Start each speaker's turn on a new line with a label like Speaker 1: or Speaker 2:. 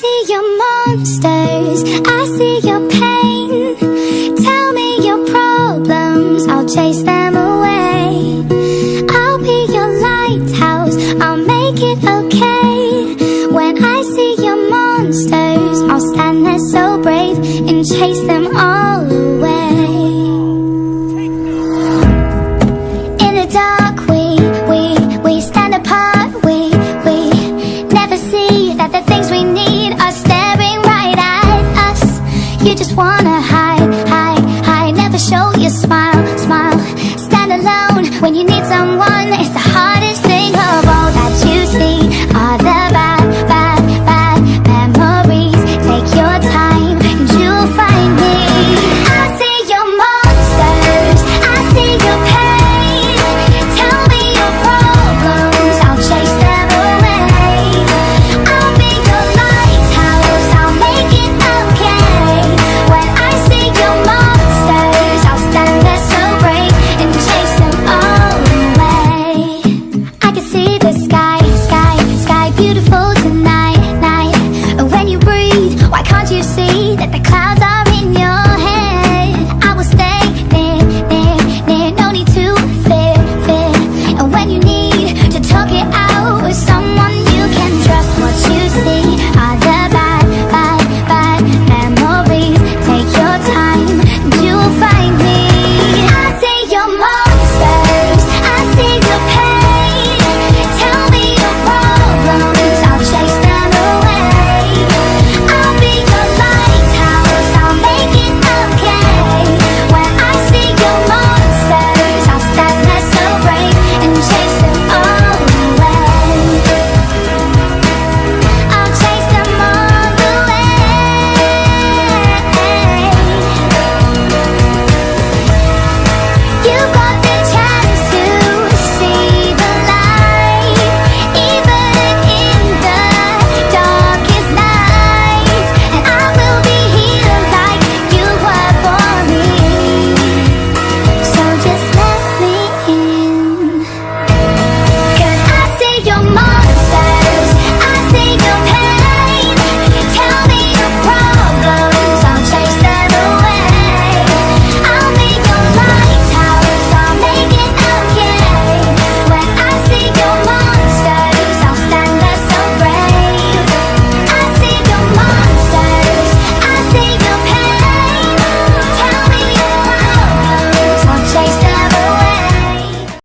Speaker 1: see your monsters, I see your pain. Tell me your problems, I'll chase them away. I'll be your lighthouse, I'll make it okay. When I see your monsters, I'll stand there so brave and chase them all away. In the dark we stand apart. We never see that the things we need